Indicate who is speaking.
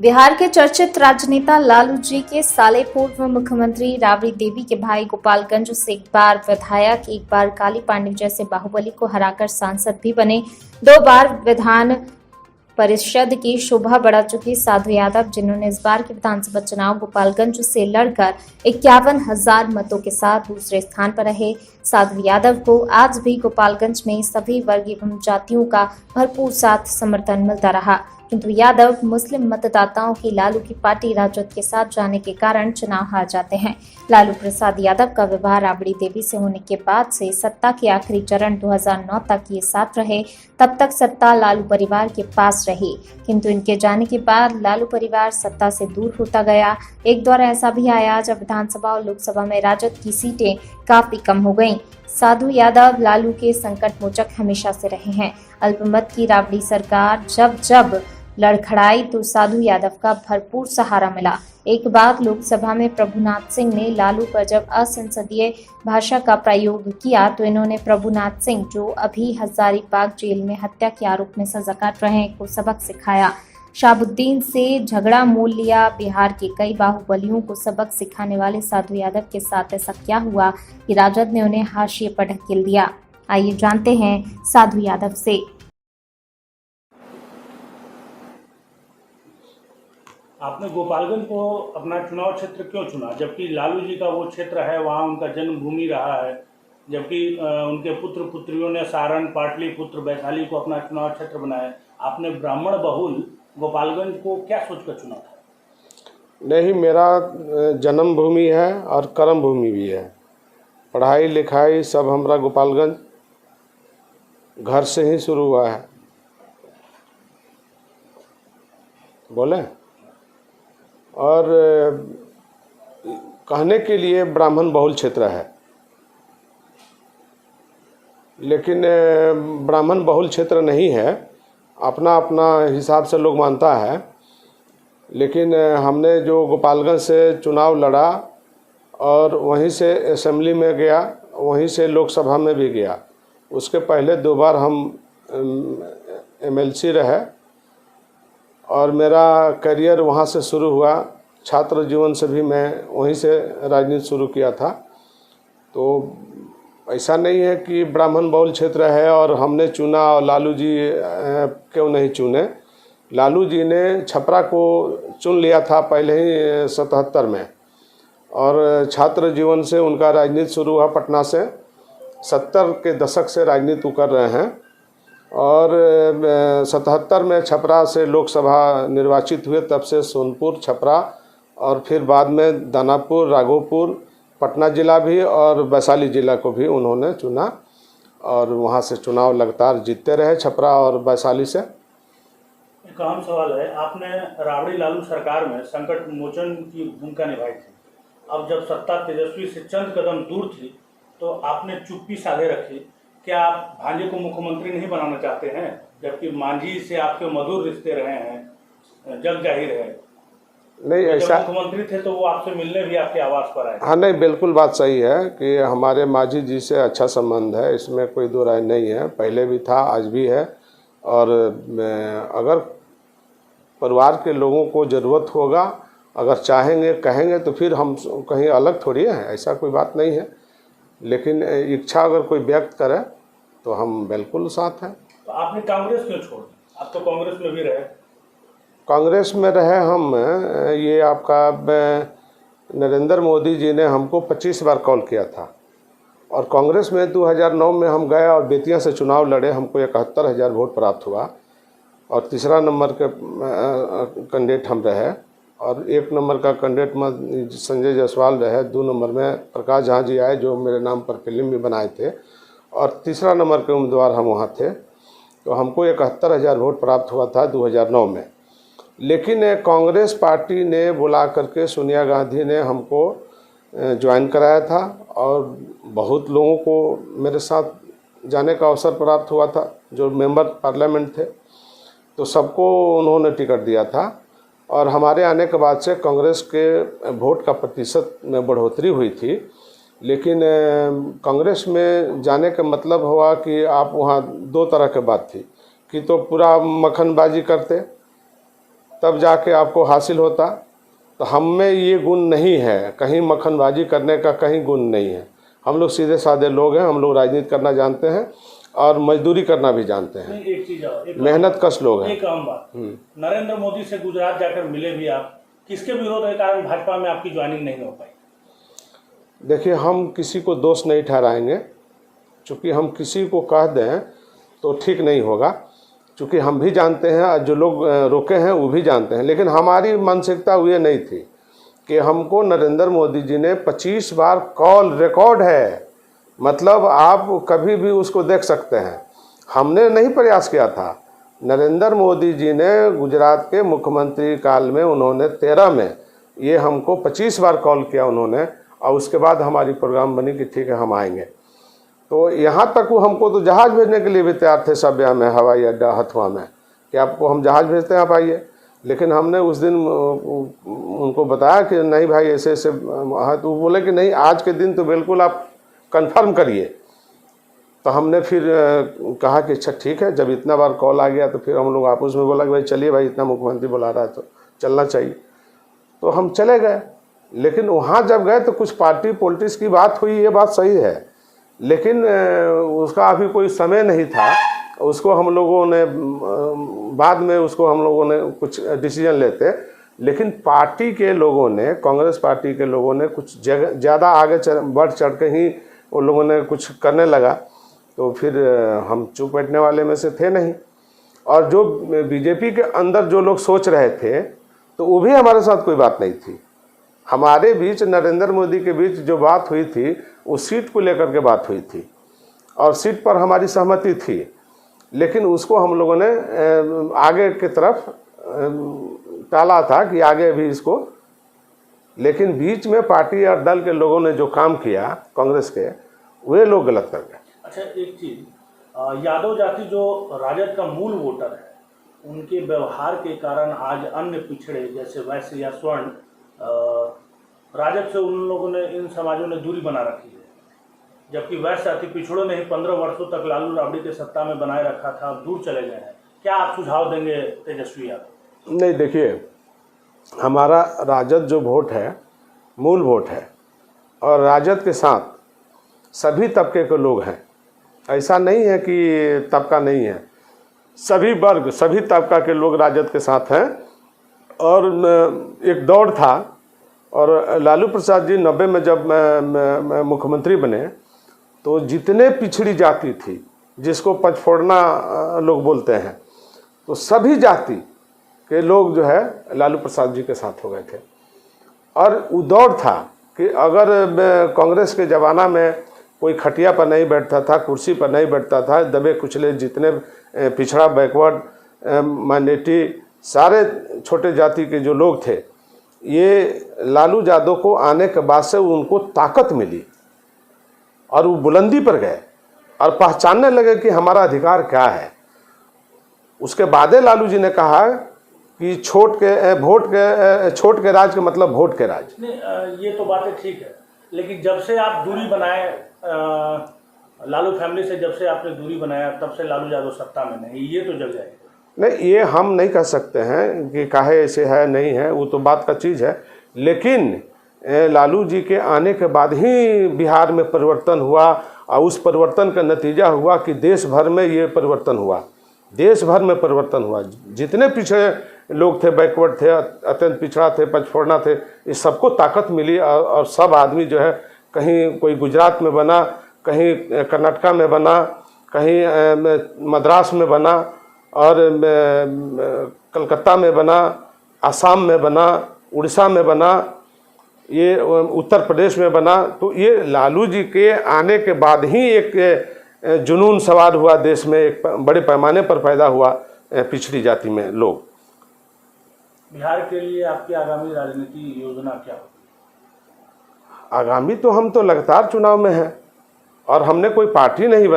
Speaker 1: बिहार के चर्चित राजनेता लालू जी के साले पूर्व मुख्यमंत्री राबड़ी देवी के भाई गोपालगंज से एक बार विधायक, एक बार काली पांडे जैसे बाहुबली को हराकर सांसद भी बने। 2 बार विधान परिषद की शोभा बढ़ा चुके साधु यादव, जिन्होंने इस बार के विधानसभा चुनाव गोपालगंज से लड़कर 51,000 मतों के साथ दूसरे स्थान पर रहे। साधु यादव को आज भी गोपालगंज में सभी वर्ग एवं जातियों का भरपूर साथ समर्थन मिलता रहा, किंतु यादव मुस्लिम मतदाताओं की लालू की पार्टी राजद के साथ जाने के कारण चुनाव हार जाते हैं। लालू प्रसाद यादव का विवाह राबड़ी देवी से होने के बाद से सत्ता के आखिरी चरण 2009 तक ये साथ रहे। तब तक सत्ता लालू परिवार के पास रही, किंतु इनके जाने के बाद लालू परिवार सत्ता से दूर होता गया। एक दौर ऐसा भी आया जब विधानसभा और लोकसभा में राजद की सीटें काफी कम हो गईं। साधु यादव लालू के संकट मोचक हमेशा से रहे हैं। अल्पमत की राबड़ी सरकार जब लड़खड़ाई तो साधु यादव का भरपूर सहारा मिला। एक बार लोकसभा में प्रभुनाथ सिंह ने लालू पर जब असंसदीय भाषा का प्रयोग किया तो इन्होंने प्रभुनाथ सिंह, जो अभी हजारीबाग जेल में हत्या के आरोप में सजा काट रहे हैं, को सबक सिखाया। शाहबुद्दीन से झगड़ा मोल लिया। बिहार के कई बाहुबलियों को सबक सिखाने वाले साधु यादव के साथ ऐसा क्या हुआ कि राजद ने उन्हें हाशिए पर ढकेल दिया? आइए जानते हैं साधु यादव से।
Speaker 2: आपने गोपालगंज को अपना चुनाव क्षेत्र क्यों चुना, जबकि लालू जी का वो क्षेत्र है, वहाँ उनका जन्मभूमि रहा है, जबकि उनके पुत्र पुत्रियों ने सारण, पाटलिपुत्र, वैशाली को अपना चुनाव क्षेत्र बनाया? आपने ब्राह्मण बहुल गोपालगंज को क्या सोचकर चुना था?
Speaker 3: नहीं, मेरा जन्मभूमि है और कर्म भूमि भी है। पढ़ाई लिखाई सब हमारा गोपालगंज घर से ही शुरू हुआ है। बोले और कहने के लिए ब्राह्मण बहुल क्षेत्र है, लेकिन ब्राह्मण बहुल क्षेत्र नहीं है। अपना अपना हिसाब से लोग मानता है, लेकिन हमने जो गोपालगंज से चुनाव लड़ा और वहीं से असेंबली में गया, वहीं से लोकसभा में भी गया। उसके पहले 2 बार हम MLC रहे और मेरा करियर वहाँ से शुरू हुआ। छात्र जीवन से भी मैं वहीं से राजनीति शुरू किया था। तो ऐसा नहीं है कि ब्राह्मण बहुल क्षेत्र है और हमने चुना और लालू जी क्यों नहीं चुने। लालू जी ने छपरा को चुन लिया था पहले ही 77 में, और छात्र जीवन से उनका राजनीति शुरू हुआ पटना से। 70 के दशक से राजनीति कर रहे हैं और 77 में छपरा से लोकसभा निर्वाचित हुए। तब से सोनपुर, छपरा और फिर बाद में दानापुर, राघोपुर, पटना जिला भी और वैशाली जिला को भी उन्होंने चुना और वहाँ से चुनाव लगातार जीतते रहे, छपरा और वैशाली से।
Speaker 2: एक अहम सवाल है, आपने राबड़ी लालू सरकार में संकट मोचन की भूमिका निभाई थी। अब जब सत्ता तेजस्वी से चंद कदम दूर थी तो आपने चुप्पी साधे रखी। क्या आप भांजे को मुख्यमंत्री नहीं बनाना चाहते हैं, जबकि मांझी से आपके मधुर रिश्ते रहे हैं, जग जाहिर है?
Speaker 3: नहीं, ऐसा
Speaker 2: मुख्यमंत्री थे तो वो आपसे मिलने भी आपके आवास पर आए।
Speaker 3: हाँ, नहीं, बिल्कुल बात सही है कि हमारे मांझी जी से अच्छा संबंध है, इसमें कोई दो राय नहीं है। पहले भी था, आज भी है। और अगर परिवार के लोगों को ज़रूरत होगा, अगर चाहेंगे, कहेंगे तो फिर हम कहीं अलग थोड़ी है, ऐसा कोई बात नहीं है। लेकिन इच्छा अगर कोई व्यक्त करे तो हम बिल्कुल साथ हैं।
Speaker 2: तो आपने कांग्रेस क्यों छोड़ दी? आप तो कांग्रेस में भी रहे।
Speaker 3: कांग्रेस में रहे हम। ये आपका नरेंद्र मोदी जी ने हमको 25 बार कॉल किया था और कांग्रेस में 2009 में हम गए और बेतिया से चुनाव लड़े। हमको 71,000 वोट प्राप्त हुआ और तीसरा नंबर के कैंडिडेट हम रहे और 1 नंबर का कैंडिडेट में संजय जायसवाल रहे। 2 नंबर में प्रकाश झा जी आए, जो मेरे नाम पर फिल्म भी बनाए थे, और तीसरा नंबर के उम्मीदवार हम वहाँ थे। तो हमको 71,000 वोट प्राप्त हुआ था 2009 में। लेकिन कांग्रेस पार्टी ने बुला करके सोनिया गांधी ने हमको ज्वाइन कराया था और बहुत लोगों को मेरे साथ जाने का अवसर प्राप्त हुआ था, जो मेंबर पार्लियामेंट थे। तो सबको उन्होंने टिकट दिया था और हमारे आने के बाद से कांग्रेस के वोट का प्रतिशत में बढ़ोतरी हुई थी। लेकिन कांग्रेस में जाने का मतलब हुआ कि आप वहाँ 2 तरह की बात थी कि तो पूरा मक्खनबाजी करते तब जाके आपको हासिल होता। तो हम में ये गुण नहीं है, कहीं मक्खनबाजी करने का कहीं गुण नहीं है। हम लोग सीधे साधे लोग हैं, हम लोग राजनीति करना जानते हैं और मजदूरी करना भी जानते हैं।
Speaker 2: नहीं, एक चीज और,
Speaker 3: मेहनत कश लोग हैं।
Speaker 2: एक आम बात, नरेंद्र मोदी से गुजरात जाकर मिले भी आप, किसके विरोध के कारण भाजपा में आपकी ज्वाइनिंग नहीं हो पाई?
Speaker 3: देखिए, हम किसी को दोष नहीं ठहराएंगे, क्योंकि हम किसी को कह दें तो ठीक नहीं होगा, क्योंकि हम भी जानते हैं और जो लोग रोके हैं वो भी जानते हैं। लेकिन हमारी मानसिकता ये नहीं थी कि हमको नरेंद्र मोदी जी ने 25 बार कॉल, रिकॉर्ड है, मतलब आप कभी भी उसको देख सकते हैं। हमने नहीं प्रयास किया था। नरेंद्र मोदी जी ने गुजरात के मुख्यमंत्री काल में उन्होंने 13 में ये हमको 25 बार कॉल किया उन्होंने, और उसके बाद हमारी प्रोग्राम बनी कि ठीक है हम आएंगे। तो यहाँ तक वो हमको तो जहाज़ भेजने के लिए भी तैयार थे, सब्या में, हवाई अड्डा हथुआ में, कि आपको हम जहाज़ भेजते हैं, आप आइए। लेकिन हमने उस दिन उनको बताया कि नहीं भाई ऐसे ऐसे है, तो वो बोले कि नहीं, आज के दिन तो बिल्कुल आप कंफर्म करिए। तो हमने फिर कहा कि अच्छा ठीक है, जब इतना बार कॉल आ गया तो फिर हम लोग आपस में बोला कि भाई चलिए भाई, इतना मुख्यमंत्री बुला रहा है तो चलना चाहिए। तो हम चले गए। लेकिन वहाँ जब गए तो कुछ पार्टी पॉलिटिक्स की बात हुई, ये बात सही है, लेकिन उसका अभी कोई समय नहीं था। उसको हम लोगों ने बाद में उसको हम लोगों ने कुछ डिसीजन लेते, लेकिन पार्टी के लोगों ने, कांग्रेस पार्टी के लोगों ने कुछ ज़्यादा आगे बढ़ चढ़ के ही उन लोगों ने कुछ करने लगा। तो फिर हम चुप बैठने वाले में से थे नहीं। और जो बीजेपी के अंदर जो लोग सोच रहे थे तो वो भी हमारे साथ कोई बात नहीं थी। हमारे बीच, नरेंद्र मोदी के बीच जो बात हुई थी वो सीट को लेकर के बात हुई थी, और सीट पर हमारी सहमति थी। लेकिन उसको हम लोगों ने आगे की तरफ टाला था कि आगे भी इसको, लेकिन बीच में पार्टी और दल के लोगों ने जो काम किया कांग्रेस के, वे लोग गलत कर गए।
Speaker 2: अच्छा, एक चीज, यादव जाति जो राजद का मूल वोटर है, उनके व्यवहार के कारण आज अन्य पिछड़े जैसे वैश्य या स्वर्ण राजद से उन लोगों ने, इन समाजों ने दूरी बना रखी है। जबकि वैश्य अति पिछड़ों ने ही 15 वर्षों तक लालू राबड़ी के सत्ता में बनाए रखा था, अब दूर चले गए हैं। क्या आप सुझाव देंगे तेजस्वी यादव?
Speaker 3: नहीं, देखिए, हमारा राजद जो वोट है मूल वोट है, और राजद के साथ सभी तबके के लोग हैं। ऐसा नहीं है कि तबका नहीं है, सभी वर्ग, सभी तबका के लोग राजद के साथ हैं। और एक दौड़ था, और लालू प्रसाद जी 90 में जब मुख्यमंत्री बने तो जितने पिछड़ी जाति थी, जिसको पंचफोड़ना लोग बोलते हैं, तो सभी जाति के लोग जो है लालू प्रसाद जी के साथ हो गए थे। और वो दौड़ था कि अगर कांग्रेस के ज़माना में कोई खटिया पर नहीं बैठता था, कुर्सी पर नहीं बैठता था, दबे कुचले जितने पिछड़ा, बैकवर्ड, माइनॉरिटी, सारे छोटे जाति के जो लोग थे, ये लालू यादव को आने के बाद से उनको ताकत मिली और वो बुलंदी पर गए और पहचानने लगे कि हमारा अधिकार क्या है। उसके बाद लालू जी ने कहा कि छोट के राज का मतलब वोट के राज।
Speaker 2: नहीं, ये तो बातें ठीक है, लेकिन जब से आप दूरी बनाए लालू फैमिली से, जब से आपने दूरी बनाया, तब से लालू यादव सत्ता में नहीं, ये तो जग जाएगा।
Speaker 3: नहीं, ये हम नहीं कह सकते हैं कि काहे ऐसे है नहीं है, वो तो बात का चीज़ है। लेकिन लालू जी के आने के बाद ही बिहार में परिवर्तन हुआ, और उस परिवर्तन का नतीजा हुआ कि देश भर में ये परिवर्तन हुआ, देश भर में परिवर्तन हुआ। जितने पीछे लोग थे, बैकवर्ड थे, अत्यंत पिछड़ा थे, पचफोड़ना थे, इस सबको ताकत मिली, और सब आदमी जो है, कहीं कोई गुजरात में बना, कहीं कर्नाटका में बना, कहीं मद्रास में बना, और कलकत्ता में बना, असम में बना, उड़ीसा में बना, ये उत्तर प्रदेश में बना। तो ये लालू जी के आने के बाद ही एक जुनून सवार हुआ देश में, एक बड़े पैमाने पर पैदा हुआ पिछड़ी जाति में लोग।
Speaker 2: बिहार के लिए आपकी आगामी राजनीति योजना क्या होगी?
Speaker 3: आगामी तो हम तो लगातार चुनाव में हैं, और हमने कोई पार्टी नहीं